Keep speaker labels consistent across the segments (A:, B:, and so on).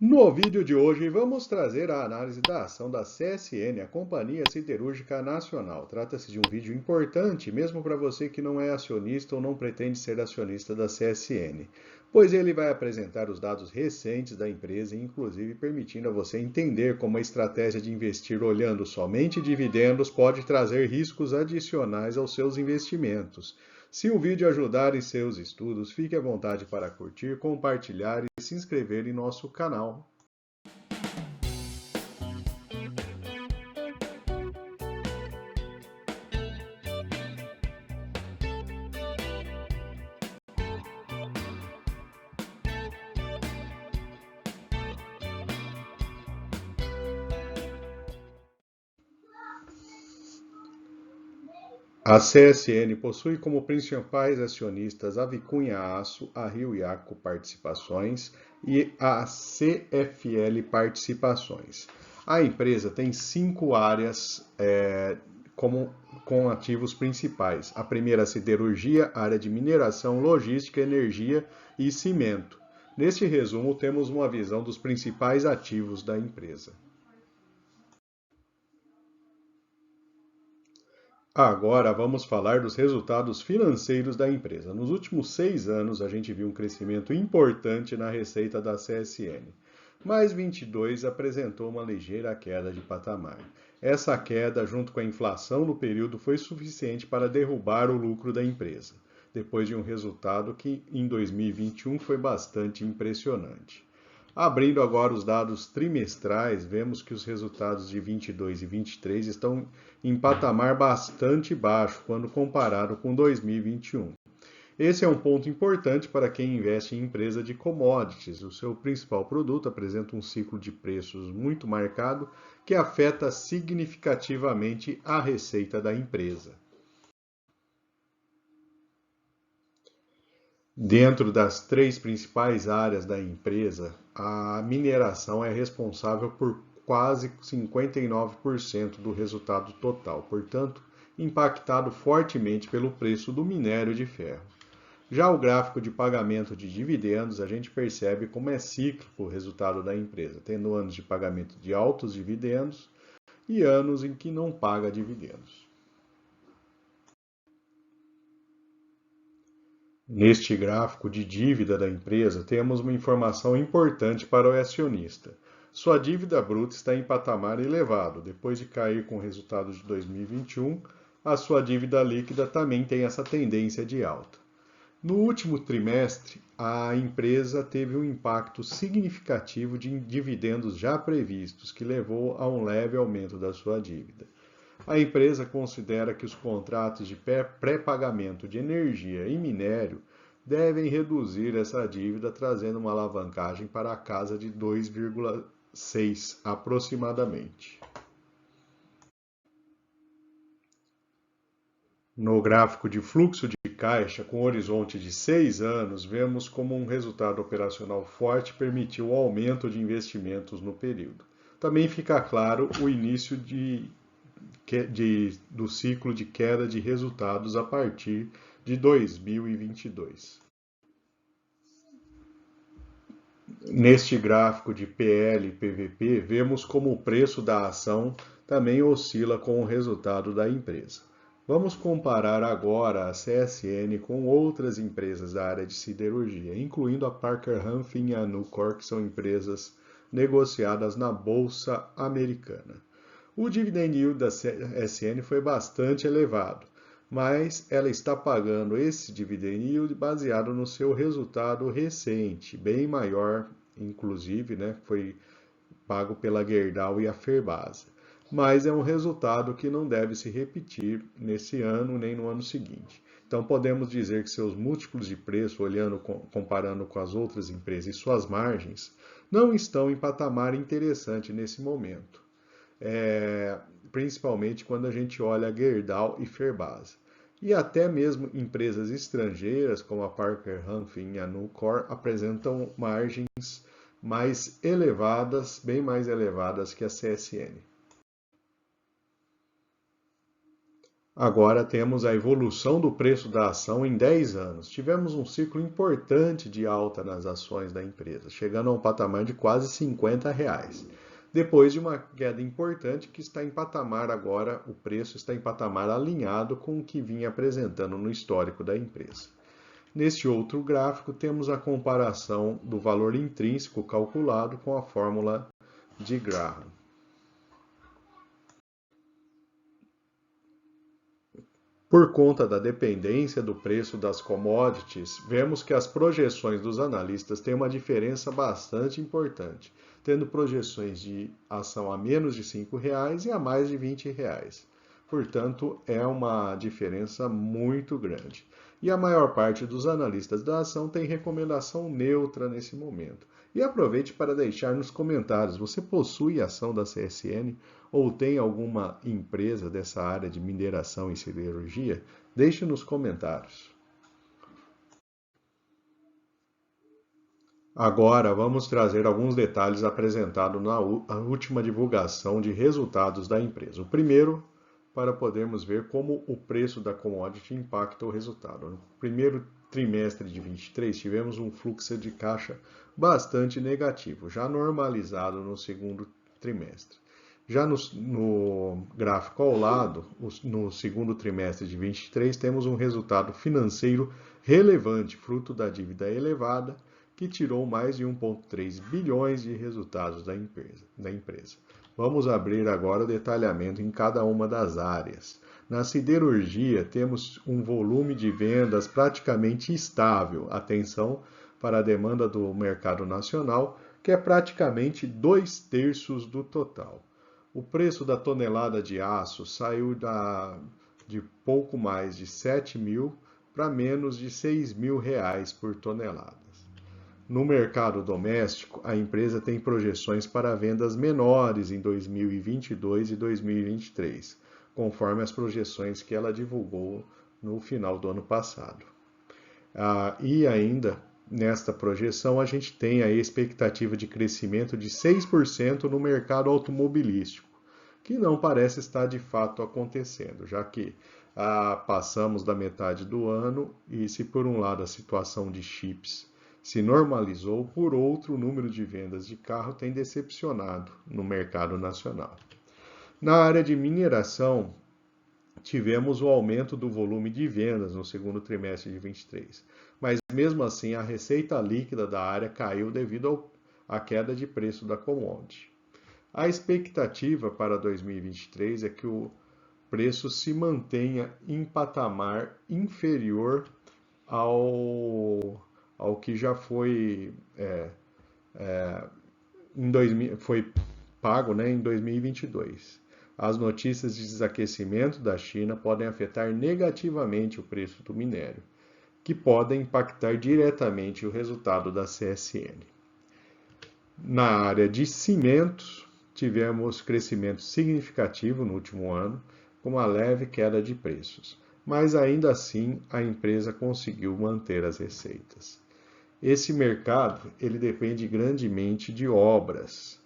A: No vídeo de hoje, vamos trazer a análise da ação da CSN, a Companhia Siderúrgica Nacional. Trata-se de um vídeo importante, mesmo para você que não é acionista ou não pretende ser acionista da CSN, pois ele vai apresentar os dados recentes da empresa, inclusive permitindo a você entender como a estratégia de investir olhando somente dividendos pode trazer riscos adicionais aos seus investimentos. Se o vídeo ajudar em seus estudos, fique à vontade para curtir, compartilhar e se inscrever em nosso canal. A CSN possui como principais acionistas a Vicunha Aço, a Rio Iaco Participações e a CFL Participações. A empresa tem 5 áreas com ativos principais. A primeira, a siderurgia, área de mineração, logística, energia e cimento. Neste resumo, temos uma visão dos principais ativos da empresa. Agora vamos falar dos resultados financeiros da empresa. Nos últimos 6 anos, a gente viu um crescimento importante na receita da CSN, mas 22 apresentou uma ligeira queda de patamar. Essa queda, junto com a inflação no período, foi suficiente para derrubar o lucro da empresa, depois de um resultado que em 2021 foi bastante impressionante. Abrindo agora os dados trimestrais, vemos que os resultados de 22 e 23 estão em patamar bastante baixo quando comparado com 2021. Esse é um ponto importante para quem investe em empresa de commodities. O seu principal produto apresenta um ciclo de preços muito marcado que afeta significativamente a receita da empresa. Dentro das 3 principais áreas da empresa, a mineração é responsável por quase 59% do resultado total, portanto, impactado fortemente pelo preço do minério de ferro. Já o gráfico de pagamento de dividendos, a gente percebe como é cíclico o resultado da empresa, tendo anos de pagamento de altos dividendos e anos em que não paga dividendos. Neste gráfico de dívida da empresa, temos uma informação importante para o acionista. Sua dívida bruta está em patamar elevado. Depois de cair com o resultado de 2021, a sua dívida líquida também tem essa tendência de alta. No último trimestre, a empresa teve um impacto significativo de dividendos já previstos, que levou a um leve aumento da sua dívida. A empresa considera que os contratos de pré-pagamento de energia e minério devem reduzir essa dívida, trazendo uma alavancagem para a casa de 2,6 aproximadamente. No gráfico de fluxo de caixa, com horizonte de 6 anos, vemos como um resultado operacional forte permitiu o aumento de investimentos no período. Também fica claro o início do ciclo de queda de resultados a partir de 2022. Neste gráfico de PL e PVP, vemos como o preço da ação também oscila com o resultado da empresa. Vamos comparar agora a CSN com outras empresas da área de siderurgia, incluindo a Parker Hannifin e a Nucor, que são empresas negociadas na Bolsa Americana. O dividend yield da CSN foi bastante elevado, mas ela está pagando esse dividend yield baseado no seu resultado recente, bem maior, inclusive, foi pago pela Gerdau e a Ferbasa. Mas é um resultado que não deve se repetir nesse ano nem no ano seguinte. Então podemos dizer que seus múltiplos de preço, comparando com as outras empresas e suas margens, não estão em patamar interessante nesse momento. Principalmente quando a gente olha a Gerdau e Ferbasa. E até mesmo empresas estrangeiras, como a Parker Hannifin e a Nucor, apresentam margens mais elevadas, bem mais elevadas que a CSN. Agora temos a evolução do preço da ação em 10 anos. Tivemos um ciclo importante de alta nas ações da empresa, chegando a um patamar de quase R$ 50. Depois de uma queda importante que está em patamar agora, o preço está em patamar alinhado com o que vinha apresentando no histórico da empresa. Neste outro gráfico, temos a comparação do valor intrínseco calculado com a fórmula de Graham. Por conta da dependência do preço das commodities, vemos que as projeções dos analistas têm uma diferença bastante importante, tendo projeções de ação a menos de R$ 5 e a mais de R$ 20. Portanto, é uma diferença muito grande. E a maior parte dos analistas da ação tem recomendação neutra nesse momento. E aproveite para deixar nos comentários, você possui ação da CSN ou tem alguma empresa dessa área de mineração e siderurgia? Deixe nos comentários. Agora vamos trazer alguns detalhes apresentados na última divulgação de resultados da empresa. O primeiro, para podermos ver como o preço da commodity impacta o resultado. No primeiro trimestre de 23, tivemos um fluxo de caixa bastante negativo, já normalizado no segundo trimestre. Já no gráfico ao lado, no segundo trimestre de 23, temos um resultado financeiro relevante, fruto da dívida elevada, que tirou mais de 1,3 bilhões de resultados da empresa. Vamos abrir agora o detalhamento em cada uma das áreas. Na siderurgia, temos um volume de vendas praticamente estável. Atenção para a demanda do mercado nacional, que é praticamente 2/3 do total. O preço da tonelada de aço saiu de pouco mais de 7 mil para menos de 6 mil reais por tonelada. No mercado doméstico, a empresa tem projeções para vendas menores em 2022 e 2023, conforme as projeções que ela divulgou no final do ano passado. E ainda, nesta projeção, a gente tem a expectativa de crescimento de 6% no mercado automobilístico, que não parece estar de fato acontecendo, já que passamos da metade do ano e se por um lado a situação de chips se normalizou, por outro, o número de vendas de carro tem decepcionado no mercado nacional. Na área de mineração, tivemos o aumento do volume de vendas no segundo trimestre de 23, mas mesmo assim a receita líquida da área caiu devido à queda de preço da commodity. A expectativa para 2023 é que o preço se mantenha em patamar inferior ao que já foi, foi pago, né, em 2022. As notícias de desaquecimento da China podem afetar negativamente o preço do minério, que podem impactar diretamente o resultado da CSN. Na área de cimentos, tivemos crescimento significativo no último ano, com uma leve queda de preços, mas ainda assim a empresa conseguiu manter as receitas. Esse mercado ele depende grandemente de obras,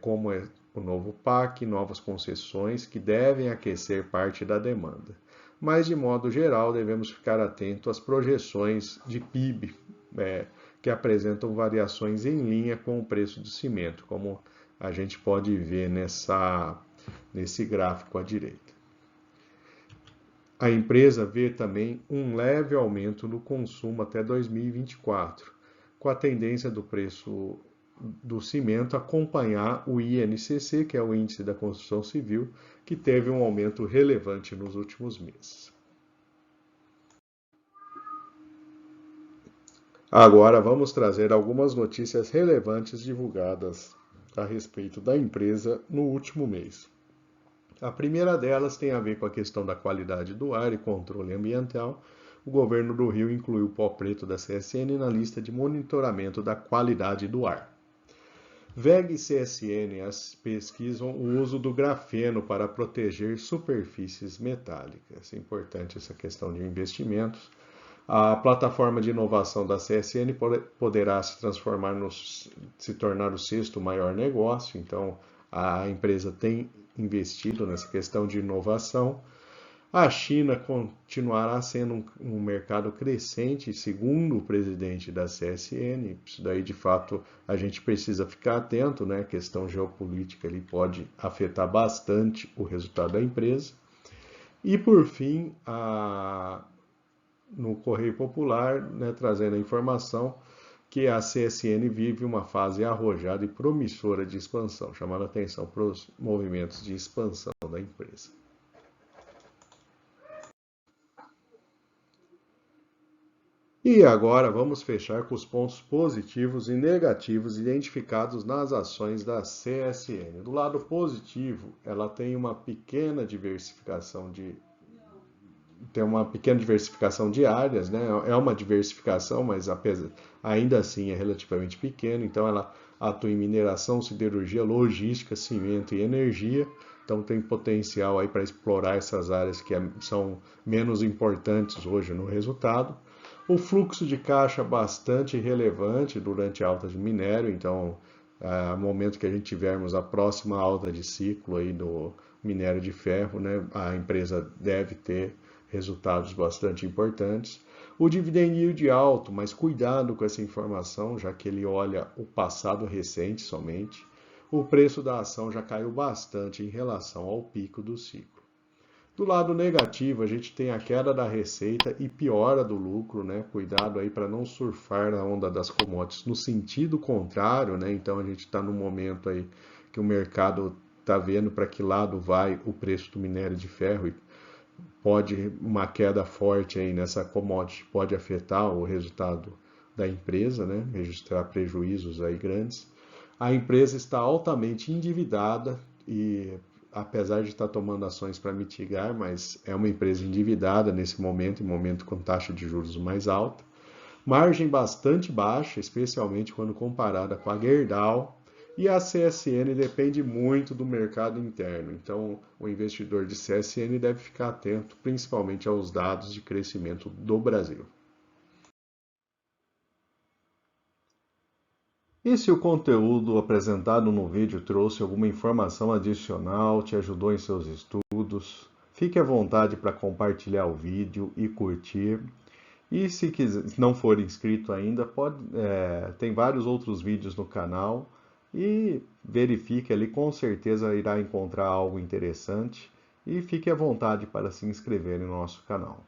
A: como o novo PAC, novas concessões, que devem aquecer parte da demanda. Mas, de modo geral, devemos ficar atentos às projeções de PIB, que apresentam variações em linha com o preço do cimento, como a gente pode ver nesse gráfico à direita. A empresa vê também um leve aumento no consumo até 2024, com a tendência do preço do cimento acompanhar o INCC, que é o Índice da Construção Civil, que teve um aumento relevante nos últimos meses. Agora vamos trazer algumas notícias relevantes divulgadas a respeito da empresa no último mês. A primeira delas tem a ver com a questão da qualidade do ar e controle ambiental. O governo do Rio incluiu o pó preto da CSN na lista de monitoramento da qualidade do ar. WEG e CSN pesquisam o uso do grafeno para proteger superfícies metálicas. É importante essa questão de investimentos. A plataforma de inovação da CSN poderá se tornar o sexto maior negócio, então a empresa tem investido nessa questão de inovação. A China continuará sendo um mercado crescente, segundo o presidente da CSN. Isso daí, de fato, a gente precisa ficar atento, né? A questão geopolítica ele pode afetar bastante o resultado da empresa. E, por fim, no Correio Popular, né, trazendo a informação que a CSN vive uma fase arrojada e promissora de expansão, chamando a atenção para os movimentos de expansão da empresa. E agora vamos fechar com os pontos positivos e negativos identificados nas ações da CSN. Do lado positivo, ela tem uma pequena diversificação de áreas, né? É uma diversificação, mas ainda assim é relativamente pequeno. Então ela atua em mineração, siderurgia, logística, cimento e energia. Então tem potencial aí para explorar essas áreas que são menos importantes hoje no resultado. O fluxo de caixa bastante relevante durante a alta de minério, então, no momento que a gente tivermos a próxima alta de ciclo aí do minério de ferro, né, a empresa deve ter resultados bastante importantes. O dividend yield alto, mas cuidado com essa informação, já que ele olha o passado recente somente. O preço da ação já caiu bastante em relação ao pico do ciclo. Do lado negativo, a gente tem a queda da receita e piora do lucro, né? Cuidado aí para não surfar na onda das commodities no sentido contrário, né? Então a gente está num momento aí que o mercado está vendo para que lado vai o preço do minério de ferro e pode uma queda forte aí nessa commodity pode afetar o resultado da empresa, né? Registrar prejuízos aí grandes. A empresa está altamente endividada e apesar de estar tomando ações para mitigar, mas é uma empresa endividada nesse momento, em momento com taxa de juros mais alta. Margem bastante baixa, especialmente quando comparada com a Gerdau. E a CSN depende muito do mercado interno, então o investidor de CSN deve ficar atento principalmente aos dados de crescimento do Brasil. E se o conteúdo apresentado no vídeo trouxe alguma informação adicional, te ajudou em seus estudos, fique à vontade para compartilhar o vídeo e curtir. E se não for inscrito ainda, tem vários outros vídeos no canal e verifique ali, com certeza irá encontrar algo interessante. E fique à vontade para se inscrever no nosso canal.